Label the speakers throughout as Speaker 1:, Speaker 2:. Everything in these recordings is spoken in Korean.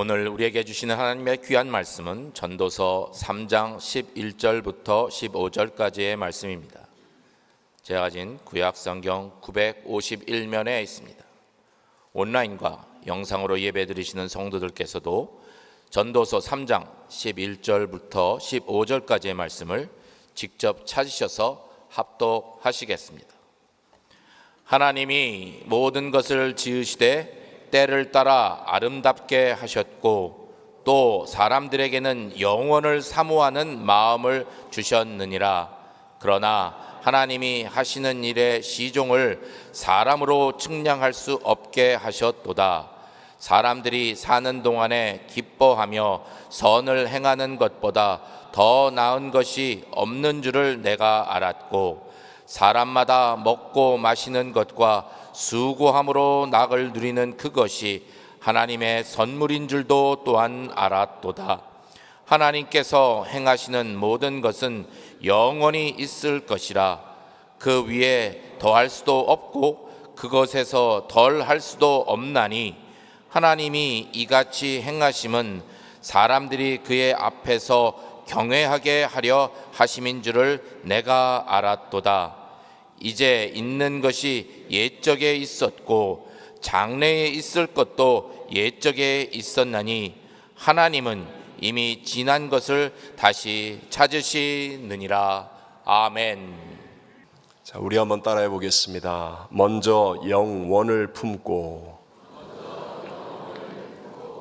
Speaker 1: 오늘 우리에게 주시는 하나님의 귀한 말씀은 전도서 3장 11절부터 15절까지의 말씀입니다. 제가 가진 구약성경 951면에 있습니다. 온라인과 영상으로 예배드리시는 성도들께서도 전도서 3장 11절부터 15절까지의 말씀을 직접 찾으셔서 합독하시겠습니다. 하나님이 모든 것을 지으시되 때를 따라 아름답게 하셨고 또 사람들에게는 영원을 사모하는 마음을 주셨느니라. 그러나 하나님이 하시는 일의 시종을 사람으로 측량할 수 없게 하셨도다. 사람들이 사는 동안에 기뻐하며 선을 행하는 것보다 더 나은 것이 없는 줄을 내가 알았고 사람마다 먹고 마시는 것과 수고함으로 낙을 누리는 그것이 하나님의 선물인 줄도 또한 알았도다. 하나님께서 행하시는 모든 것은 영원히 있을 것이라. 그 위에 더할 수도 없고 그것에서 덜 할 수도 없나니 하나님이 이같이 행하심은 사람들이 그의 앞에서 경외하게 하려 하심인 줄을 내가 알았도다. 이제 있는 것이 옛적에 있었고 장래에 있을 것도 옛적에 있었나니 하나님은 이미 지난 것을 다시 찾으시느니라. 아멘.
Speaker 2: 자, 우리 한번 따라해 보겠습니다. 먼저 영원을 품고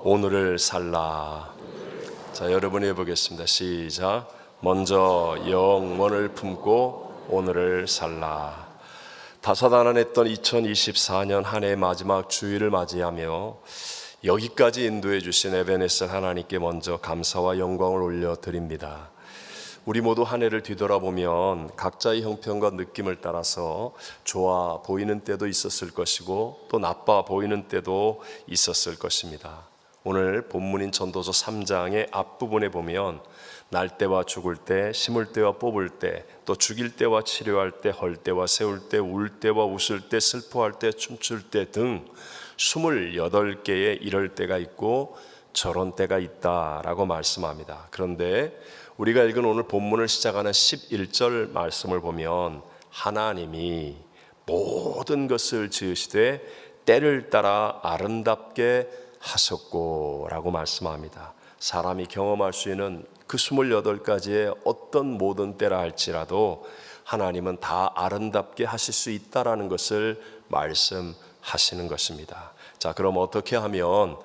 Speaker 2: 오늘을 살라. 자, 여러분이 해보겠습니다. 시작. 먼저 영원을 품고 오늘을 살라. 다사다난했던 2024년 한 해의 마지막 주일을 맞이하며 여기까지 인도해 주신 에베네셀 하나님께 먼저 감사와 영광을 올려드립니다. 우리 모두 한 해를 뒤돌아보면 각자의 형편과 느낌을 따라서 좋아 보이는 때도 있었을 것이고 또 나빠 보이는 때도 있었을 것입니다. 오늘 본문인 전도서 3장의 앞부분에 보면 날 때와 죽을 때, 심을 때와 뽑을 때, 또 죽일 때와 치료할 때, 헐 때와 세울 때, 울 때와 웃을 때, 슬퍼할 때, 춤출 때 등 28개의 이럴 때가 있고 저런 때가 있다라고 말씀합니다. 그런데 우리가 읽은 오늘 본문을 시작하는 11절 말씀을 보면 하나님이 모든 것을 지으시되 때를 따라 아름답게 하셨고 라고 말씀합니다. 사람이 경험할 수 있는 그 28가지의 어떤 모든 때라 할지라도 하나님은 다 아름답게 하실 수 있다라는 것을 말씀하시는 것입니다. 자, 그럼 어떻게 하면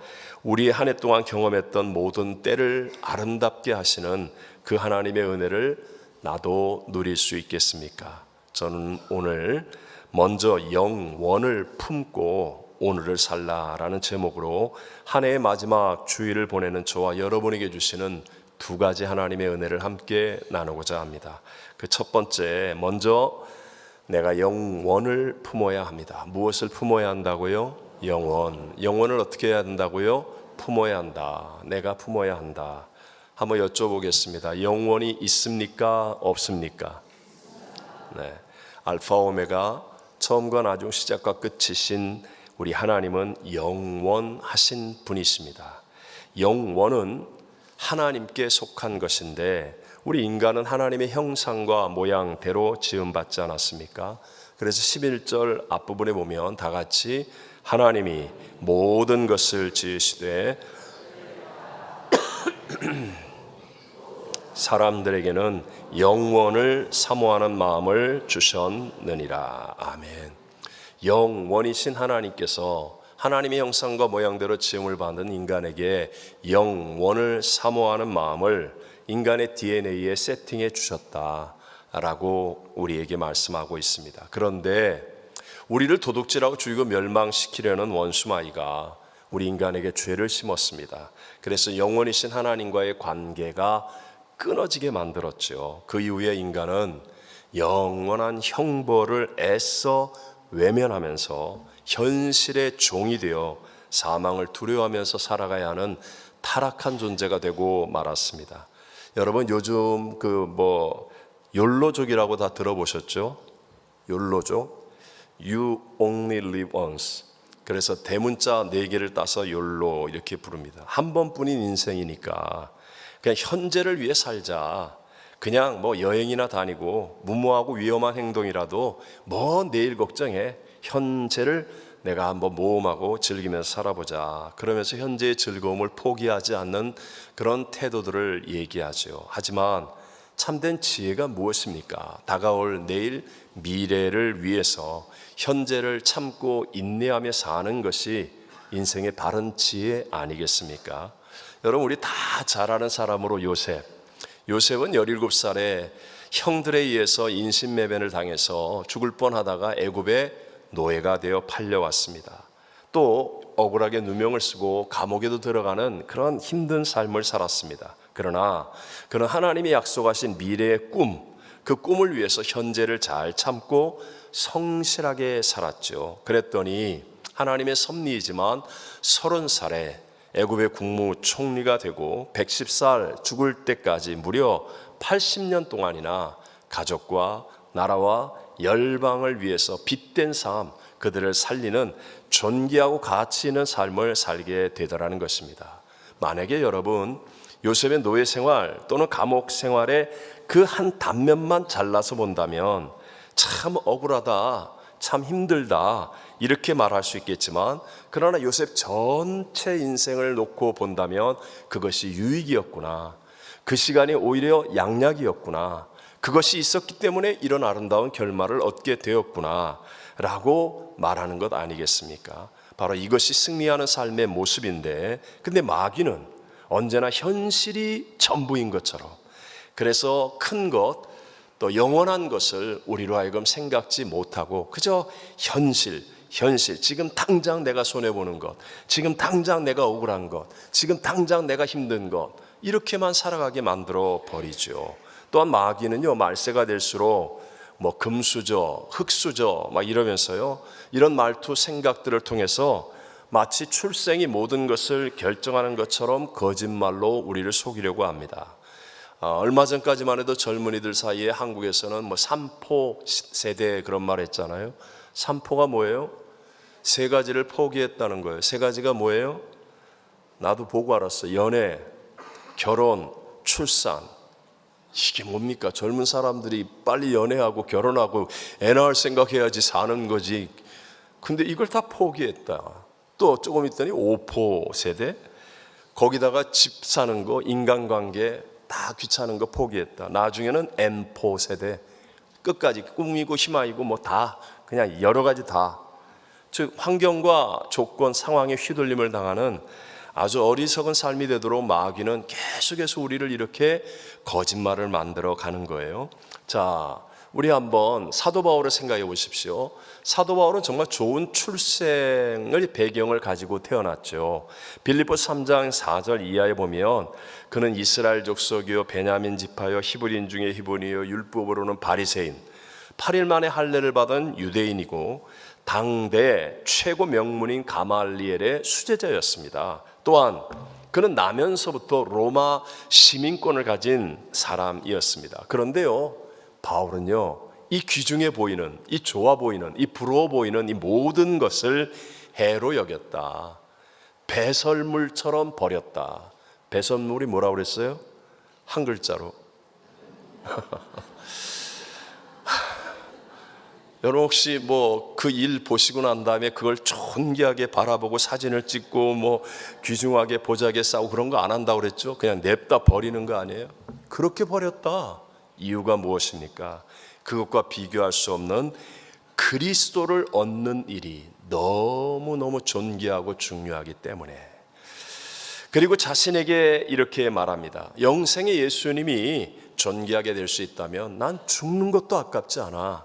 Speaker 2: 우리 한 해 동안 경험했던 모든 때를 아름답게 하시는 그 하나님의 은혜를 나도 누릴 수 있겠습니까? 저는 오늘 먼저 영원을 품고 오늘을 살라라는 제목으로 한 해의 마지막 주일을 보내는 저와 여러분에게 주시는 두 가지 하나님의 은혜를 함께 나누고자 합니다. 그 첫 번째, 먼저 내가 영원을 품어야 합니다. 무엇을 품어야 한다고요? 영원. 영원을 어떻게 해야 한다고요? 품어야 한다. 내가 품어야 한다. 한번 여쭤보겠습니다. 영원이 있습니까? 없습니까? 네. 알파 오메가, 처음과 나중, 시작과 끝이신 우리 하나님은 영원하신 분이십니다. 영원은 하나님께 속한 것인데 우리 인간은 하나님의 형상과 모양대로 지음받지 않았습니까? 그래서 11절 앞부분에 보면 다 같이 하나님이 모든 것을 지으시되 사람들에게는 영원을 사모하는 마음을 주셨느니라. 아멘. 영원이신 하나님께서 하나님의 형상과 모양대로 지음을 받은 인간에게 영원을 사모하는 마음을 인간의 DNA에 세팅해 주셨다라고 우리에게 말씀하고 있습니다. 그런데 우리를 도둑질하고 죽이고 멸망시키려는 원수마귀가 우리 인간에게 죄를 심었습니다. 그래서 영원이신 하나님과의 관계가 끊어지게 만들었죠. 그 이후에 인간은 영원한 형벌을 애써 외면하면서 현실의 종이 되어 사망을 두려워하면서 살아가야 하는 타락한 존재가 되고 말았습니다. 여러분 요즘 욜로족이라고 다 들어보셨죠? 욜로족, You only live once. 그래서 대문자 4개를 따서 욜로 이렇게 부릅니다. 한 번뿐인 인생이니까 그냥 현재를 위해 살자. 그냥 뭐 여행이나 다니고 무모하고 위험한 행동이라도 뭐 내일 걱정해. 현재를 내가 한번 모험하고 즐기면서 살아보자. 그러면서 현재의 즐거움을 포기하지 않는 그런 태도들을 얘기하죠. 하지만 참된 지혜가 무엇입니까? 다가올 내일 미래를 위해서 현재를 참고 인내하며 사는 것이 인생의 바른 지혜 아니겠습니까? 여러분, 우리 다 잘 아는 사람으로 요셉은 17살에 형들에 의해서 인신매매를 당해서 죽을 뻔하다가 애굽의 노예가 되어 팔려왔습니다. 또 억울하게 누명을 쓰고 감옥에도 들어가는 그런 힘든 삶을 살았습니다. 그러나 그는 하나님이 약속하신 미래의 그 꿈을 위해서 현재를 잘 참고 성실하게 살았죠. 그랬더니 하나님의 섭리이지만 30살에 애굽의 국무총리가 되고 110살 죽을 때까지 무려 80년 동안이나 가족과 나라와 열방을 위해서 빚된 삶, 그들을 살리는 존귀하고 가치 있는 삶을 살게 되더라는 것입니다. 만약에 여러분 요셉의 노예 생활 또는 감옥 생활의 그 한 단면만 잘라서 본다면 참 억울하다, 참 힘들다 이렇게 말할 수 있겠지만, 그러나 요셉 전체 인생을 놓고 본다면 그것이 유익이었구나, 그 시간이 오히려 양약이었구나, 그것이 있었기 때문에 이런 아름다운 결말을 얻게 되었구나 라고 말하는 것 아니겠습니까? 바로 이것이 승리하는 삶의 모습인데, 근데 마귀는 언제나 현실이 전부인 것처럼, 그래서 큰 것, 또 영원한 것을 우리로 하여금 생각지 못하고 그저 현실, 지금 당장 내가 손해보는 것, 지금 당장 내가 억울한 것, 지금 당장 내가 힘든 것, 이렇게만 살아가게 만들어 버리죠. 또한 마귀는요, 말세가 될수록 뭐 금수저, 흙수저 막 이러면서요, 이런 말투 생각들을 통해서 마치 출생이 모든 것을 결정하는 것처럼 거짓말로 우리를 속이려고 합니다. 얼마 전까지만 해도 젊은이들 사이에 한국에서는 뭐 삼포 세대 그런 말 했잖아요. 삼포가 뭐예요? 3가지를 포기했다는 거예요. 3가지가 뭐예요? 나도 보고 알았어. 연애, 결혼, 출산. 이게 뭡니까? 젊은 사람들이 빨리 연애하고 결혼하고 애 낳을 생각해야지 사는 거지. 근데 이걸 다 포기했다. 또 조금 있더니 5포 세대, 거기다가 집 사는 거, 인간관계 다 귀찮은 거 포기했다. 나중에는 N포 세대, 끝까지 꿈이고 희망이고 뭐 다 그냥 여러 가지 다, 즉 환경과 조건, 상황에 휘둘림을 당하는 아주 어리석은 삶이 되도록 마귀는 계속해서 우리를 이렇게 거짓말을 만들어 가는 거예요. 자, 우리 한번 사도 바울을 생각해 보십시오. 사도 바울은 정말 좋은 출생의 배경을 가지고 태어났죠. 빌립보서 3장 4절 이하에 보면 그는 이스라엘 족속이요 베냐민 지파요 히브리인 중에 히브리요 율법으로는 바리새인, 8일 만에 할례를 받은 유대인이고 당대 최고 명문인 가말리엘의 수제자였습니다. 또한 그는 나면서부터 로마 시민권을 가진 사람이었습니다. 그런데요, 바울은요, 이 귀중해 보이는, 이 좋아 보이는, 이 부러워 보이는 이 모든 것을 해로 여겼다. 배설물처럼 버렸다. 배설물이 뭐라고 그랬어요? 한 글자로. 여러분 혹시 뭐 그 일 보시고 난 다음에 그걸 존귀하게 바라보고 사진을 찍고 뭐 귀중하게 보자기에 싸우고 그런 거 안 한다고 그랬죠? 그냥 냅다 버리는 거 아니에요? 그렇게 버렸다. 이유가 무엇입니까? 그것과 비교할 수 없는 그리스도를 얻는 일이 너무너무 존귀하고 중요하기 때문에. 그리고 자신에게 이렇게 말합니다. 영생의 예수님이 존귀하게 될 수 있다면 난 죽는 것도 아깝지 않아.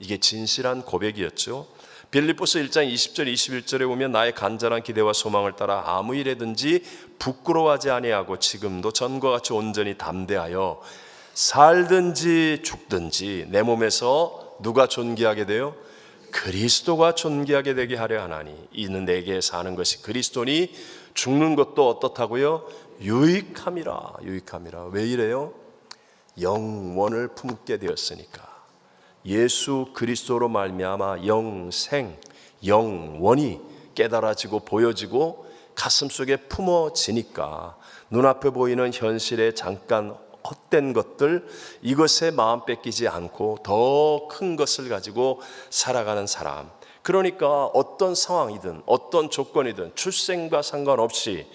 Speaker 2: 이게 진실한 고백이었죠. 빌립보서 1장 20절 21절에 보면 나의 간절한 기대와 소망을 따라 아무 일에든지 부끄러워하지 아니하고 지금도 전과 같이 온전히 담대하여 살든지 죽든지 내 몸에서 누가 존귀하게 돼요? 그리스도가 존귀하게 되게 하려 하나니 이는 내게 사는 것이 그리스도니 죽는 것도 어떻다고요? 유익함이라. 왜 이래요? 영원을 품게 되었으니까. 예수 그리스도로 말미암아 영생, 영원히 깨달아지고 보여지고 가슴속에 품어지니까 눈앞에 보이는 현실의 잠깐 헛된 것들, 이것에 마음 뺏기지 않고 더 큰 것을 가지고 살아가는 사람. 그러니까 어떤 상황이든 어떤 조건이든 출생과 상관없이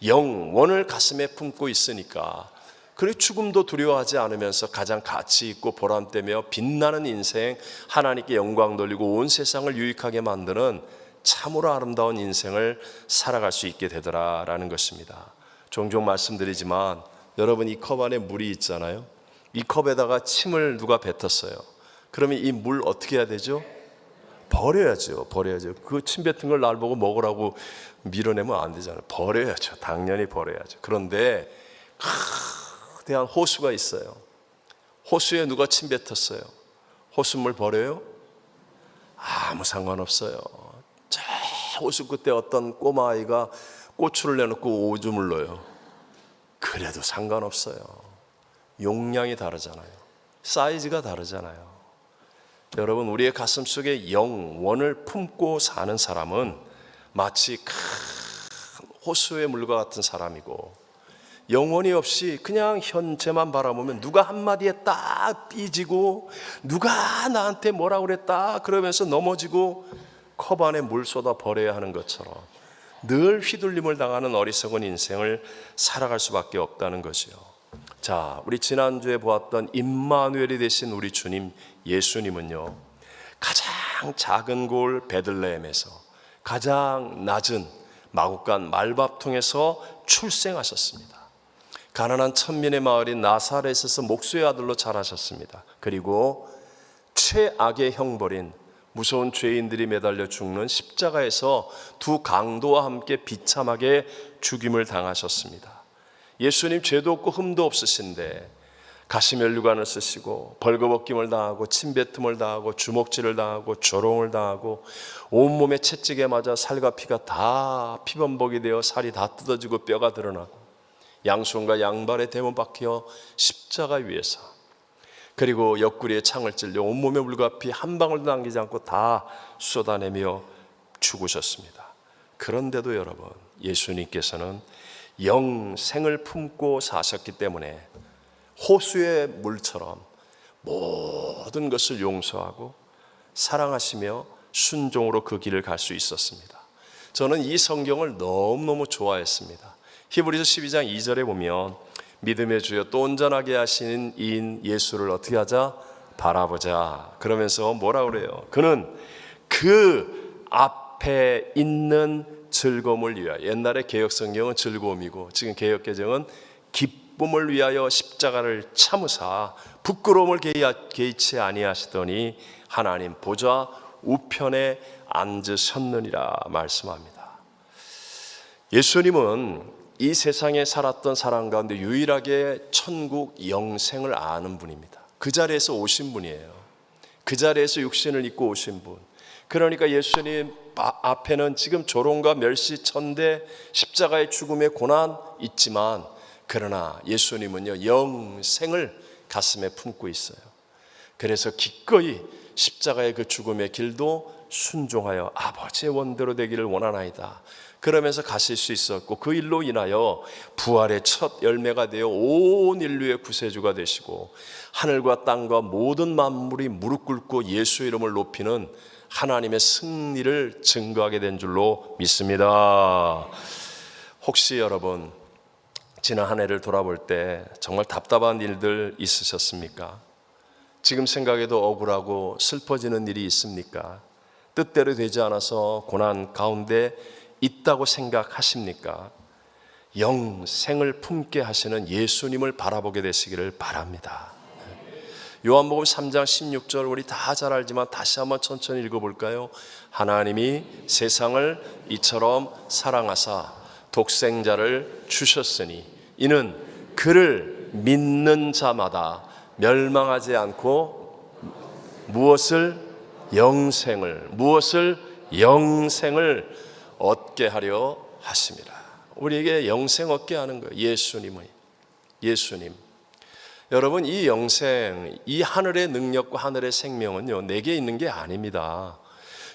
Speaker 2: 영원을 가슴에 품고 있으니까, 그리고 죽음도 두려워하지 않으면서 가장 가치 있고 보람되며 빛나는 인생, 하나님께 영광 돌리고 온 세상을 유익하게 만드는 참으로 아름다운 인생을 살아갈 수 있게 되더라라는 것입니다. 종종 말씀드리지만 여러분, 이 컵 안에 물이 있잖아요. 이 컵에다가 침을 누가 뱉었어요. 그러면 이 물 어떻게 해야 되죠? 버려야죠. 그 침 뱉은 걸 날 보고 먹으라고 밀어내면 안 되잖아요. 버려야죠. 당연히 버려야죠. 그런데 거대한 호수가 있어요. 호수에 누가 침 뱉었어요. 호수물 버려요? 아무 상관없어요. 저 호수 끝에 어떤 꼬마아이가 고추를 내놓고 오줌을 넣어요. 그래도 상관없어요. 용량이 다르잖아요. 사이즈가 다르잖아요. 여러분, 우리의 가슴 속에 영원을 품고 사는 사람은 마치 큰 호수의 물과 같은 사람이고, 영원이 없이 그냥 현재만 바라보면 누가 한마디에 딱 삐지고 누가 나한테 뭐라고 그랬다 그러면서 넘어지고 컵 안에 물 쏟아 버려야 하는 것처럼 늘 휘둘림을 당하는 어리석은 인생을 살아갈 수밖에 없다는 거지요. 자, 우리 지난주에 보았던 임마누엘이 되신 우리 주님 예수님은요, 가장 작은 골 베들레헴에서 가장 낮은 마구간 말밥통에서 출생하셨습니다. 가난한 천민의 마을인 나사렛에서 목수의 아들로 자라셨습니다. 그리고 최악의 형벌인 무서운 죄인들이 매달려 죽는 십자가에서 두 강도와 함께 비참하게 죽임을 당하셨습니다. 예수님 죄도 없고 흠도 없으신데 가시면류관을 쓰시고 벌거벗김을 당하고 침뱉음을 당하고 주먹질을 당하고 조롱을 당하고 온몸에 채찍에 맞아 살과 피가 다 피범벅이 되어 살이 다 뜯어지고 뼈가 드러나고 양손과 양발에 대못 박혀 십자가 위에서, 그리고 옆구리에 창을 찔려 온몸에 물과 피 한 방울도 남기지 않고 다 쏟아내며 죽으셨습니다. 그런데도 여러분, 예수님께서는 영생을 품고 사셨기 때문에 호수의 물처럼 모든 것을 용서하고 사랑하시며 순종으로 그 길을 갈 수 있었습니다. 저는 이 성경을 너무너무 좋아했습니다. 히브리서 12장 2절에 보면 믿음의 주여 또 온전하게 하시는 이인 예수를 어떻게 하자? 바라보자. 그러면서 뭐라 그래요? 그는 그 앞에 있는 즐거움을 위하여, 옛날에 개역성경은 즐거움이고 지금 개역개정은 기쁨을 위하여 십자가를 참으사 부끄러움을 개의치 아니하시더니 하나님 보좌 우편에 앉으셨느니라 말씀합니다. 예수님은 이 세상에 살았던 사람 가운데 유일하게 천국 영생을 아는 분입니다. 그 자리에서 오신 분이에요. 그 자리에서 육신을 입고 오신 분. 그러니까 예수님 앞에는 지금 조롱과 멸시, 천대, 십자가의 죽음의 고난 있지만, 그러나 예수님은요 영생을 가슴에 품고 있어요. 그래서 기꺼이 십자가의 그 죽음의 길도 순종하여 아버지의 원대로 되기를 원하나이다 그러면서 가실 수 있었고, 그 일로 인하여 부활의 첫 열매가 되어 온 인류의 구세주가 되시고 하늘과 땅과 모든 만물이 무릎 꿇고 예수 이름을 높이는 하나님의 승리를 증거하게 된 줄로 믿습니다. 혹시 여러분 지난 한 해를 돌아볼 때 정말 답답한 일들 있으셨습니까? 지금 생각해도 억울하고 슬퍼지는 일이 있습니까? 뜻대로 되지 않아서 고난 가운데 있다고 생각하십니까? 영생을 품게 하시는 예수님을 바라보게 되시기를 바랍니다. 요한복음 3장 16절 우리 다 잘 알지만 다시 한번 천천히 읽어볼까요? 하나님이 세상을 이처럼 사랑하사 독생자를 주셨으니 이는 그를 믿는 자마다 멸망하지 않고 무엇을 영생을 얻게 하려 하십니다. 우리에게 영생 얻게 하는 거예요. 예수님. 여러분, 이 영생, 이 하늘의 능력과 하늘의 생명은요 내게 있는 게 아닙니다.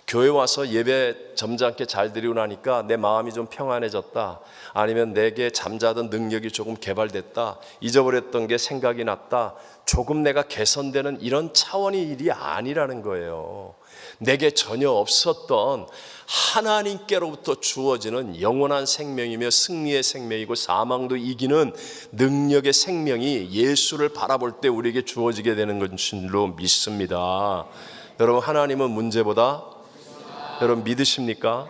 Speaker 2: 교회 와서 예배 점잖게 잘 드리고 나니까 내 마음이 좀 평안해졌다, 아니면 내게 잠자던 능력이 조금 개발됐다, 잊어버렸던 게 생각이 났다, 조금 내가 개선되는 이런 차원의 일이 아니라는 거예요. 내게 전혀 없었던 하나님께로부터 주어지는 영원한 생명이며 승리의 생명이고 사망도 이기는 능력의 생명이 예수를 바라볼 때 우리에게 주어지게 되는 것으로 믿습니다. 여러분, 하나님은 문제보다, 여러분 믿으십니까?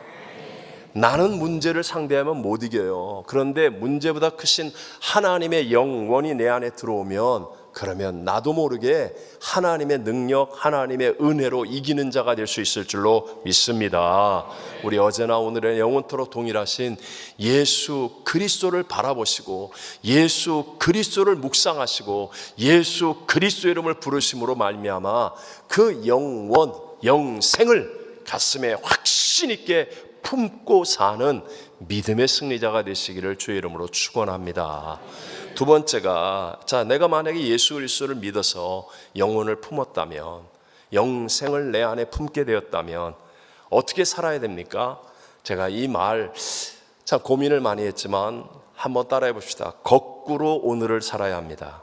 Speaker 2: 나는 문제를 상대하면 못 이겨요. 그런데 문제보다 크신 하나님의 영원이 내 안에 들어오면, 그러면 나도 모르게 하나님의 능력, 하나님의 은혜로 이기는 자가 될 수 있을 줄로 믿습니다. 우리 어제나 오늘의 영원토록 동일하신 예수 그리스도를 바라보시고 예수 그리스도를 묵상하시고 예수 그리스도 이름을 부르심으로 말미암아 그 영원, 영생을 가슴에 확신 있게 품고 사는 믿음의 승리자가 되시기를 주의 이름으로 축원합니다. 두 번째가, 자, 내가 만약에 예수 그리스도를 믿어서 영혼을 품었다면, 영생을 내 안에 품게 되었다면 어떻게 살아야 됩니까? 제가 이 말 참 고민을 많이 했지만 한번 따라해 봅시다. 거꾸로 오늘을 살아야 합니다.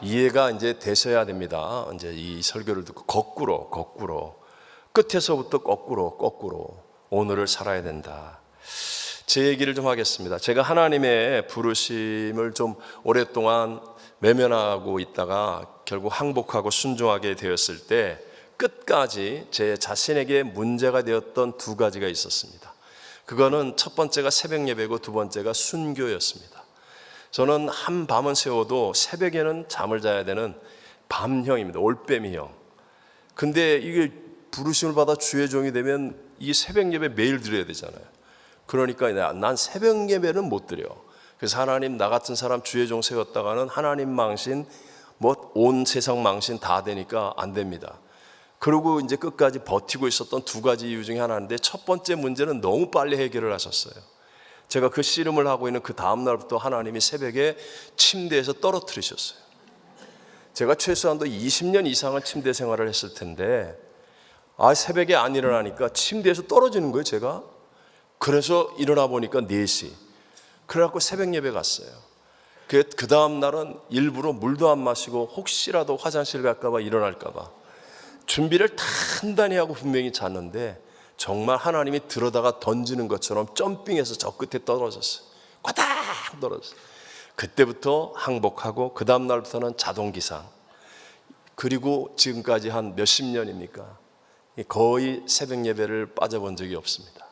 Speaker 2: 이해가 이제 되셔야 됩니다. 이제 이 설교를 듣고 거꾸로 끝에서부터 거꾸로 오늘을 살아야 된다. 제 얘기를 좀 하겠습니다. 제가 하나님의 부르심을 좀 오랫동안 외면하고 있다가 결국 항복하고 순종하게 되었을 때 끝까지 제 자신에게 문제가 되었던 두 가지가 있었습니다. 그거는 첫 번째가 새벽 예배고 두 번째가 순교였습니다. 저는 한 밤은 새워도 새벽에는 잠을 자야 되는 밤형입니다. 올빼미형. 근데 이게 부르심을 받아 주의 종이 되면 이 새벽 예배 매일 드려야 되잖아요. 그러니까 난 새벽 예배는 못 드려. 그래서 하나님, 나 같은 사람 주의 종 세웠다가는 하나님 망신, 뭐 온 세상 망신 다 되니까 안 됩니다. 그리고 이제 끝까지 버티고 있었던 두 가지 이유 중에 하나인데, 첫 번째 문제는 너무 빨리 해결을 하셨어요. 제가 그 씨름을 하고 있는 그 다음 날부터 하나님이 새벽에 침대에서 떨어뜨리셨어요. 제가 최소한도 20년 이상은 침대 생활을 했을 텐데 새벽에 안 일어나니까 침대에서 떨어지는 거예요, 제가. 그래서 일어나 보니까 4시. 그래갖고 새벽 예배 갔어요. 그 다음 날은 일부러 물도 안 마시고 혹시라도 화장실 갈까봐 일어날까봐 준비를 단단히 하고 분명히 잤는데, 정말 하나님이 들어다가 던지는 것처럼 점핑해서 저 끝에 떨어졌어요. 꽈당 떨어졌어요. 그때부터 항복하고 그 다음 날부터는 자동기상. 그리고 지금까지 한 몇십 년입니까? 거의 새벽 예배를 빠져본 적이 없습니다.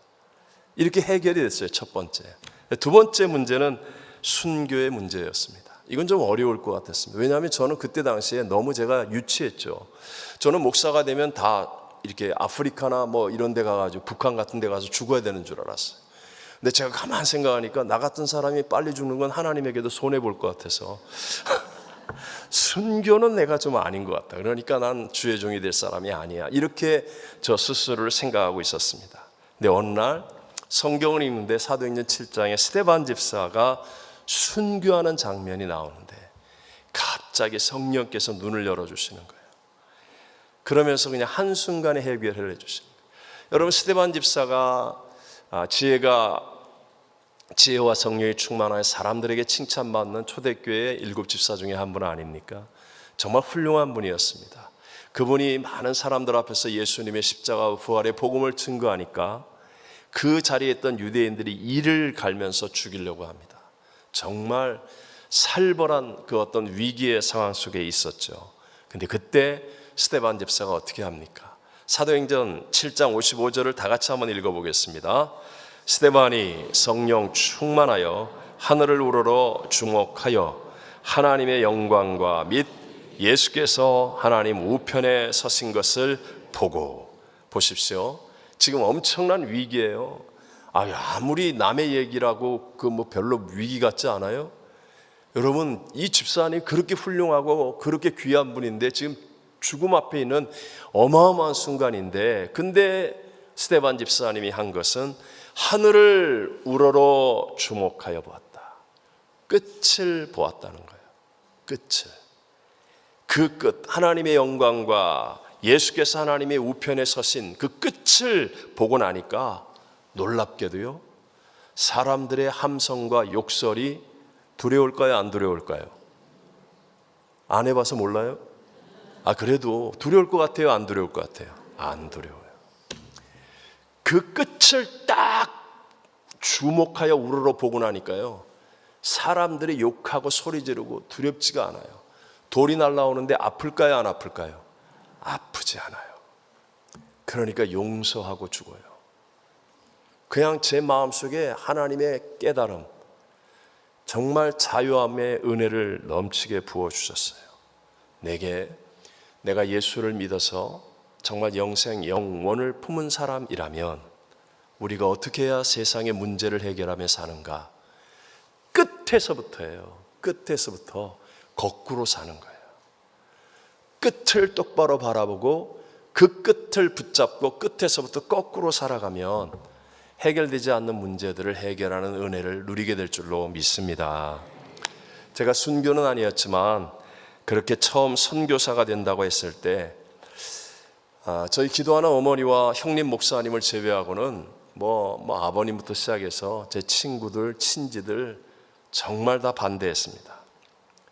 Speaker 2: 이렇게 해결이 됐어요, 첫 번째. 두 번째 문제는 순교의 문제였습니다. 이건 좀 어려울 것 같았습니다. 왜냐하면 저는 그때 당시에 너무 제가 유치했죠. 저는 목사가 되면 다 이렇게 아프리카나 뭐 이런 데 가가지고 북한 같은 데 가서 죽어야 되는 줄 알았어요. 근데 제가 가만히 생각하니까 나 같은 사람이 빨리 죽는 건 하나님에게도 손해볼 것 같아서 순교는 내가 좀 아닌 것 같다. 그러니까 난 주의 종이 될 사람이 아니야. 이렇게 저 스스로를 생각하고 있었습니다. 근데 어느 날 성경을 읽는데 사도행전 7장에 스데반 집사가 순교하는 장면이 나오는데 갑자기 성령께서 눈을 열어주시는 거예요. 그러면서 그냥 한순간에 해결을 해주시는 거예요. 여러분, 스데반 집사가 지혜와 성령이 충만하여 사람들에게 칭찬받는 초대교회의 7집사 중에 한 분 아닙니까? 정말 훌륭한 분이었습니다. 그분이 많은 사람들 앞에서 예수님의 십자가와 부활의 복음을 증거하니까 그 자리에 있던 유대인들이 이를 갈면서 죽이려고 합니다. 정말 살벌한 그 어떤 위기의 상황 속에 있었죠. 근데 그때 스데반 집사가 어떻게 합니까? 사도행전 7장 55절을 다 같이 한번 읽어보겠습니다. 스데반이 성령 충만하여 하늘을 우러러 주목하여 하나님의 영광과 및 예수께서 하나님 우편에 서신 것을 보고. 보십시오. 지금 엄청난 위기예요. 아무리 남의 얘기라고 뭐 별로 위기 같지 않아요? 여러분, 이 집사님 그렇게 훌륭하고 그렇게 귀한 분인데 지금 죽음 앞에 있는 어마어마한 순간인데, 근데 스데반 집사님이 한 것은 하늘을 우러러 주목하여 보았다. 끝을 보았다는 거예요. 끝을. 그 끝, 하나님의 영광과 예수께서 하나님의 우편에 서신 그 끝을 보고 나니까 놀랍게도요, 사람들의 함성과 욕설이 두려울까요, 안 두려울까요? 안 해봐서 몰라요? 그래도 두려울 것 같아요, 안 두려울 것 같아요? 안 두려워요. 그 끝을 딱 주목하여 우러러 보고 나니까요, 사람들이 욕하고 소리 지르고 두렵지가 않아요. 돌이 날라오는데 아플까요, 안 아플까요? 아프지 않아요. 그러니까 용서하고 죽어요. 그냥 제 마음속에 하나님의 깨달음, 정말 자유함의 은혜를 넘치게 부어주셨어요. 내가 예수를 믿어서 정말 영원을 품은 사람이라면 우리가 어떻게 해야 세상의 문제를 해결하며 사는가? 끝에서부터 거꾸로 사는 거예요. 끝을 똑바로 바라보고 그 끝을 붙잡고 끝에서부터 거꾸로 살아가면 해결되지 않는 문제들을 해결하는 은혜를 누리게 될 줄로 믿습니다. 제가 순교는 아니었지만 그렇게 처음 선교사가 된다고 했을 때 저희 기도하는 어머니와 형님 목사님을 제외하고는 아버님부터 시작해서 제 친구들, 친지들 정말 다 반대했습니다.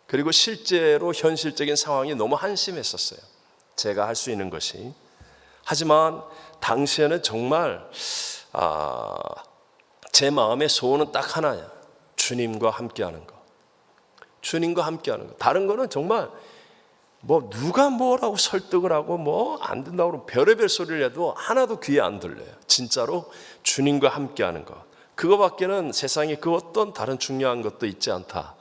Speaker 2: 그리고 실제로 현실적인 상황이 너무 한심했었어요. 제가 할 수 있는 것이. 하지만 당시에는 정말 제 마음의 소원은 딱 하나야. 주님과 함께하는 거. 주님과 함께하는 거. 다른 거는 정말 누가 뭐라고 설득을 하고 안 된다고 그러면 별의별 소리를 해도 하나도 귀에 안 들려요. 진짜로 주님과 함께하는 것. 그거밖에는 세상에 그 어떤 다른 중요한 것도 있지 않다.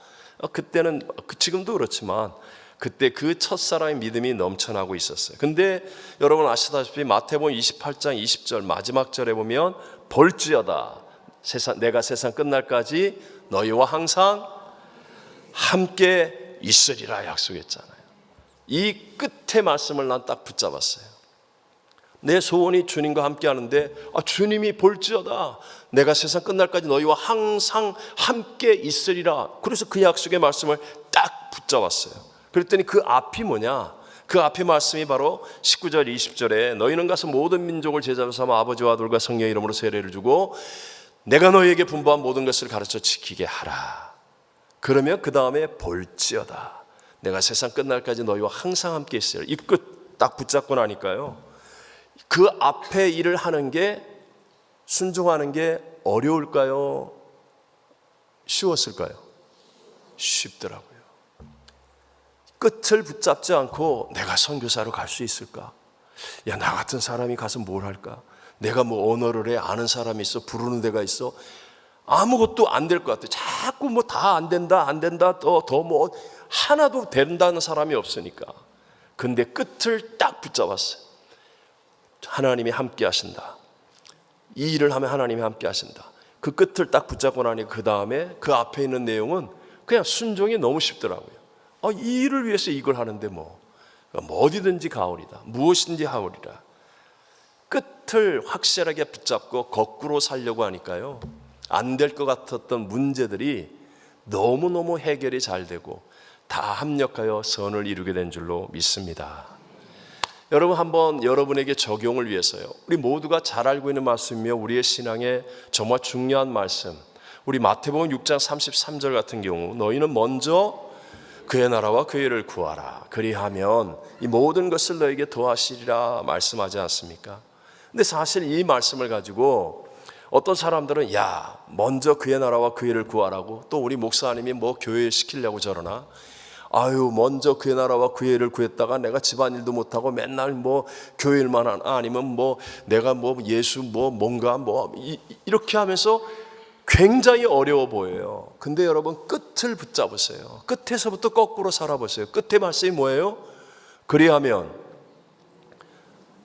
Speaker 2: 그때는, 지금도 그렇지만 그때 그 첫사랑의 믿음이 넘쳐나고 있었어요. 근데 여러분 아시다시피 마태복음 28장 20절 마지막 절에 보면 볼지어다 내가 세상 끝날까지 너희와 항상 함께 있으리라 약속했잖아요. 이 끝의 말씀을 난 딱 붙잡았어요. 내 소원이 주님과 함께 하는데 주님이 볼지어다 내가 세상 끝날까지 너희와 항상 함께 있으리라. 그래서 그 약속의 말씀을 딱 붙잡았어요. 그랬더니 그 앞이 뭐냐? 그 앞의 말씀이 바로 19절 20절에 너희는 가서 모든 민족을 제자로 삼아 아버지와 아들과 성령의 이름으로 세례를 주고 내가 너희에게 분부한 모든 것을 가르쳐 지키게 하라. 그러면 그 다음에 볼지어다 내가 세상 끝날까지 너희와 항상 함께 있으리라. 이 끝 딱 붙잡고 나니까요, 그 앞에 일을 하는 게, 순종하는 게 어려울까요? 쉬웠을까요? 쉽더라고요. 끝을 붙잡지 않고 내가 선교사로 갈 수 있을까? 나 같은 사람이 가서 뭘 할까? 내가 언어를 해? 아는 사람이 있어? 부르는 데가 있어? 아무것도 안 될 것 같아요. 자꾸 다 안 된다, 하나도 된다는 사람이 없으니까. 근데 끝을 딱 붙잡았어요. 하나님이 함께 하신다. 이 일을 하면 하나님이 함께 하신다. 그 끝을 딱 붙잡고 나니 그 다음에 그 앞에 있는 내용은 그냥 순종이 너무 쉽더라고요. 이 일을 위해서 이걸 하는데 어디든지 가오리다. 무엇인지 하오리라. 끝을 확실하게 붙잡고 거꾸로 살려고 하니까요, 안 될 것 같았던 문제들이 너무너무 해결이 잘 되고 다 합력하여 선을 이루게 된 줄로 믿습니다. 여러분, 한번 여러분에게 적용을 위해서요, 우리 모두가 잘 알고 있는 말씀이며 우리의 신앙에 정말 중요한 말씀, 우리 마태복음 6장 33절 같은 경우 너희는 먼저 그의 나라와 그의 일을 구하라. 그리하면 이 모든 것을 너에게 더하시리라 말씀하지 않습니까? 근데 사실 이 말씀을 가지고 어떤 사람들은 먼저 그의 나라와 그의 일을 구하라고, 또 우리 목사님이 교회 시키려고 저러나, 먼저 그의 나라와 그의 일을 구했다가 내가 집안일도 못하고 맨날 교회 일만 하나, 아니면 내가 예수 뭔가 이렇게 하면서 굉장히 어려워 보여요. 근데 여러분, 끝을 붙잡으세요. 끝에서부터 거꾸로 살아보세요. 끝의 말씀이 뭐예요? 그리하면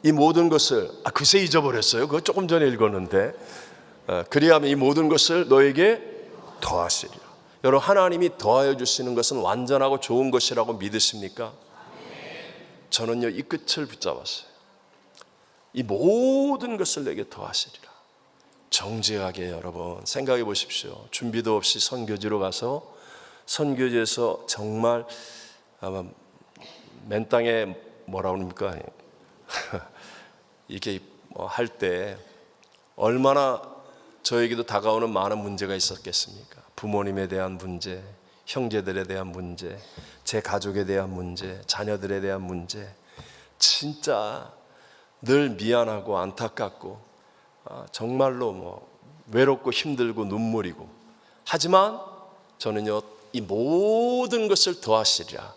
Speaker 2: 이 모든 것을, 그새 잊어버렸어요. 그거 조금 전에 읽었는데, 그리하면 이 모든 것을 너에게 더하시리라. 여러분, 하나님이 더하여 주시는 것은 완전하고 좋은 것이라고 믿으십니까? 저는요, 이 끝을 붙잡았어요. 이 모든 것을 내게 더하시리라. 정직하게 여러분 생각해 보십시오. 준비도 없이 선교지로 가서 선교지에서 정말 아마 맨 땅에 뭐라 그럽니까? 이렇게 할 때 얼마나 저에게도 다가오는 많은 문제가 있었겠습니까? 부모님에 대한 문제, 형제들에 대한 문제, 제 가족에 대한 문제, 자녀들에 대한 문제, 진짜 늘 미안하고 안타깝고 정말로 외롭고 힘들고 눈물이고, 하지만 저는요, 이 모든 것을 더하시리라,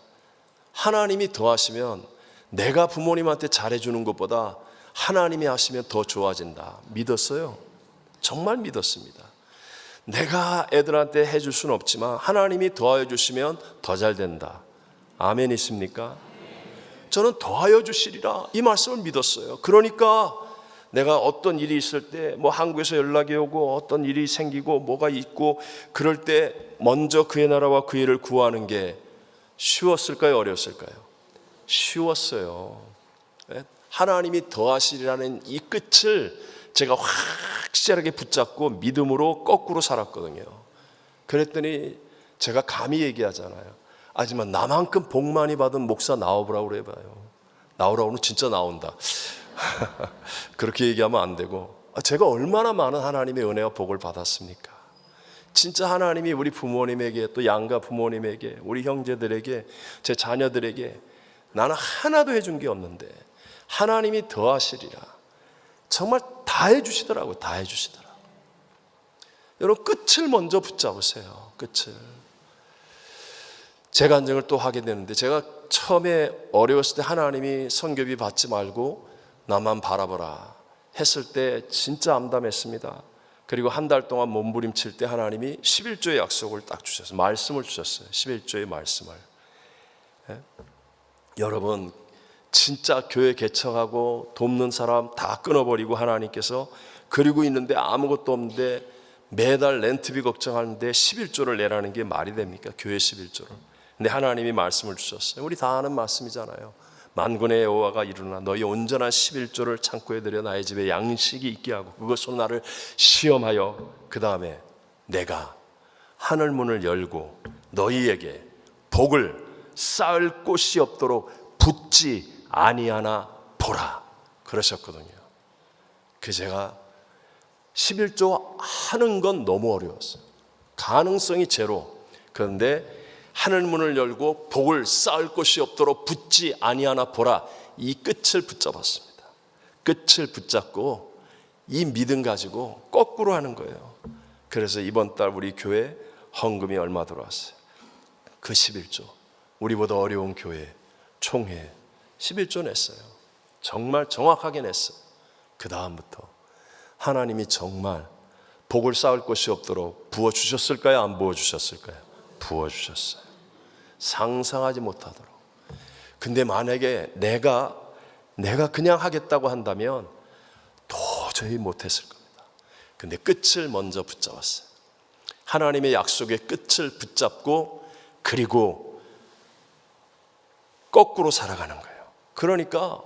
Speaker 2: 하나님이 더하시면 내가 부모님한테 잘해주는 것보다 하나님이 하시면 더 좋아진다 믿었어요. 정말 믿었습니다. 내가 애들한테 해줄 수는 없지만 하나님이 더하여 주시면 더 잘 된다. 아멘 있습니까? 저는 더하여 주시리라 이 말씀을 믿었어요. 그러니까 내가 어떤 일이 있을 때 한국에서 연락이 오고 어떤 일이 생기고 뭐가 있고 그럴 때 먼저 그의 나라와 그의 일을 구하는 게 쉬웠을까요? 어려웠을까요? 쉬웠어요. 하나님이 더하시리라는 이 끝을 제가 확실하게 붙잡고 믿음으로 거꾸로 살았거든요. 그랬더니 제가 감히 얘기하잖아요. 하지만 나만큼 복 많이 받은 목사 나와보라고 그래봐요. 나오라고 하면 진짜 나온다. 그렇게 얘기하면 안 되고, 제가 얼마나 많은 하나님의 은혜와 복을 받았습니까? 진짜 하나님이 우리 부모님에게, 또 양가 부모님에게, 우리 형제들에게, 제 자녀들에게 나는 하나도 해준 게 없는데 하나님이 더하시리라. 정말 다 해주시더라고요. 다 해주시더라고요. 여러분, 끝을 먼저 붙잡으세요. 끝을. 제 간증을 또 하게 되는데, 제가 처음에 어려웠을 때 하나님이 선교비 받지 말고 나만 바라보라 했을 때 진짜 암담했습니다. 그리고 한 달 동안 몸부림칠 때 하나님이 11조의 약속을 딱 주셨어요. 말씀을 주셨어요. 11조의 말씀을. 여러분, 진짜 교회 개척하고 돕는 사람 다 끊어버리고 하나님께서 그리고 있는데 아무것도 없는데 매달 렌트비 걱정하는데 11조를 내라는 게 말이 됩니까? 교회 11조를. 근데 하나님이 말씀을 주셨어요. 우리 다 아는 말씀이잖아요. 만군의 여호와가 이르나 너희 온전한 11조를 창고에 들여 나의 집에 양식이 있게 하고 그것으로 나를 시험하여 그 다음에 내가 하늘문을 열고 너희에게 복을 쌓을 곳이 없도록 붙지 아니하나 보라 그러셨거든요. 그 제가 11조 하는 건 너무 어려웠어요. 가능성이 제로. 그런데 하늘문을 열고 복을 쌓을 곳이 없도록 붙지 아니하나 보라, 이 끝을 붙잡았습니다. 끝을 붙잡고 이 믿음 가지고 거꾸로 하는 거예요. 그래서 이번 달 우리 교회 헌금이 얼마 들어왔어요? 그 11조. 우리보다 어려운 교회 총회 11조 냈어요. 정말 정확하게 냈어요. 그 다음부터 하나님이 정말 복을 쌓을 곳이 없도록 부어주셨을까요? 안 부어주셨을까요? 부어주셨어요. 상상하지 못하도록. 근데 만약에 내가 그냥 하겠다고 한다면 도저히 못했을 겁니다. 근데 끝을 먼저 붙잡았어요. 하나님의 약속의 끝을 붙잡고 그리고 거꾸로 살아가는 거예요. 그러니까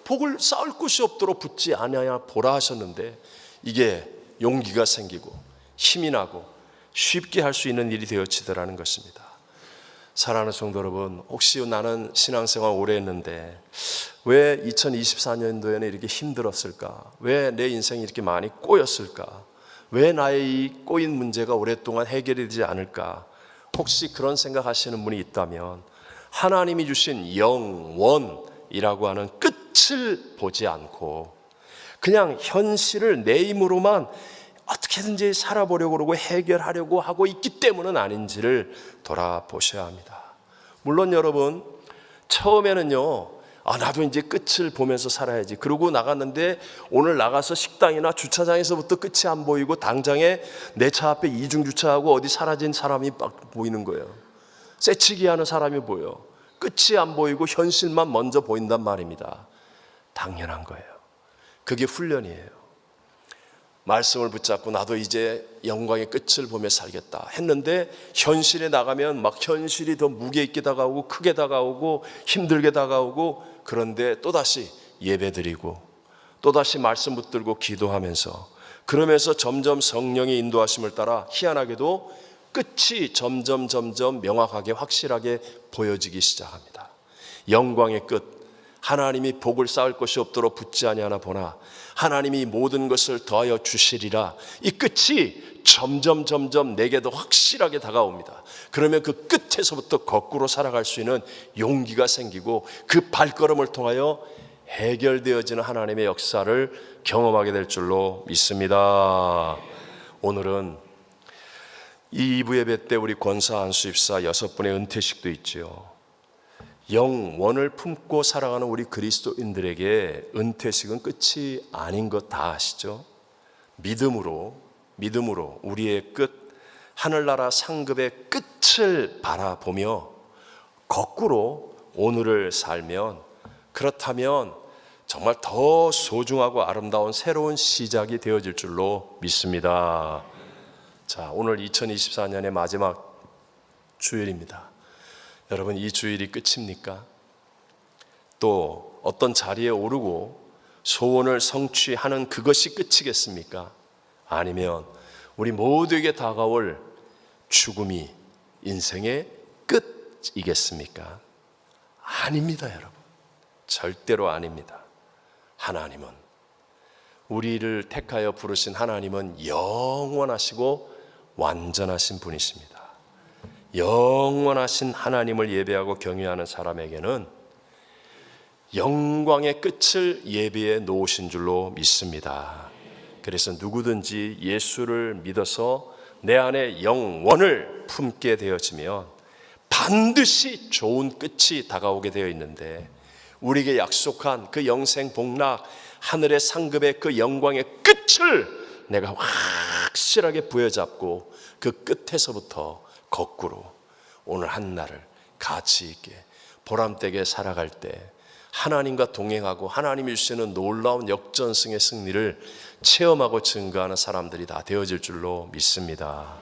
Speaker 2: 복을 쌓을 곳이 없도록 붙지 아니하냐 보라 하셨는데 이게 용기가 생기고 힘이 나고 쉽게 할 수 있는 일이 되어지더라는 것입니다. 사랑하는 성도 여러분, 혹시 나는 신앙생활 오래 했는데 왜 2024년도에는 이렇게 힘들었을까? 왜 내 인생이 이렇게 많이 꼬였을까? 왜 나의 이 꼬인 문제가 오랫동안 해결이 되지 않을까? 혹시 그런 생각하시는 분이 있다면 하나님이 주신 영원이라고 하는 끝을 보지 않고 그냥 현실을 내 힘으로만 어떻게든지 살아보려고 그러고 해결하려고 하고 있기 때문은 아닌지를 돌아보셔야 합니다. 물론 여러분, 처음에는요, 나도 이제 끝을 보면서 살아야지. 그러고 나갔는데 오늘 나가서 식당이나 주차장에서부터 끝이 안 보이고 당장에 내 차 앞에 이중주차하고 어디 사라진 사람이 막 보이는 거예요. 새치기 하는 사람이 보여. 끝이 안 보이고 현실만 먼저 보인단 말입니다. 당연한 거예요. 그게 훈련이에요. 말씀을 붙잡고 나도 이제 영광의 끝을 보며 살겠다 했는데 현실에 나가면 막 현실이 더 무게 있게 다가오고 크게 다가오고 힘들게 다가오고, 그런데 또다시 예배드리고 또다시 말씀 붙들고 기도하면서 그러면서 점점 성령의 인도하심을 따라 희한하게도 끝이 점점 명확하게 확실하게 보여지기 시작합니다. 영광의 끝, 하나님이 복을 쌓을 것이 없도록 붙지 아니하나 보나 하나님이 모든 것을 더하여 주시리라. 이 끝이 점점 내게도 확실하게 다가옵니다. 그러면 그 끝에서부터 거꾸로 살아갈 수 있는 용기가 생기고 그 발걸음을 통하여 해결되어지는 하나님의 역사를 경험하게 될 줄로 믿습니다. 오늘은 이 2부 예배 때 우리 권사 안수입사 6분의 은퇴식도 있지요. 영원을 품고 살아가는 우리 그리스도인들에게 은퇴식은 끝이 아닌 것 다 아시죠? 믿음으로 우리의 끝, 하늘나라 상급의 끝을 바라보며 거꾸로 오늘을 살면, 그렇다면 정말 더 소중하고 아름다운 새로운 시작이 되어질 줄로 믿습니다. 자, 오늘 2024년의 마지막 주일입니다. 여러분, 이 주일이 끝입니까? 또 어떤 자리에 오르고 소원을 성취하는 그것이 끝이겠습니까? 아니면 우리 모두에게 다가올 죽음이 인생의 끝이겠습니까? 아닙니다, 여러분. 절대로 아닙니다. 하나님은, 우리를 택하여 부르신 하나님은 영원하시고 완전하신 분이십니다. 영원하신 하나님을 예배하고 경외하는 사람에게는 영광의 끝을 예배해 놓으신 줄로 믿습니다. 그래서 누구든지 예수를 믿어서 내 안에 영원을 품게 되어지면 반드시 좋은 끝이 다가오게 되어 있는데, 우리에게 약속한 그 영생 복락, 하늘의 상급의 그 영광의 끝을 내가 확실하게 부여잡고 그 끝에서부터 거꾸로 오늘 한 날을 가치 있게 보람되게 살아갈 때 하나님과 동행하고 하나님이 주시는 놀라운 역전승의 승리를 체험하고 증거하는 사람들이 다 되어질 줄로 믿습니다.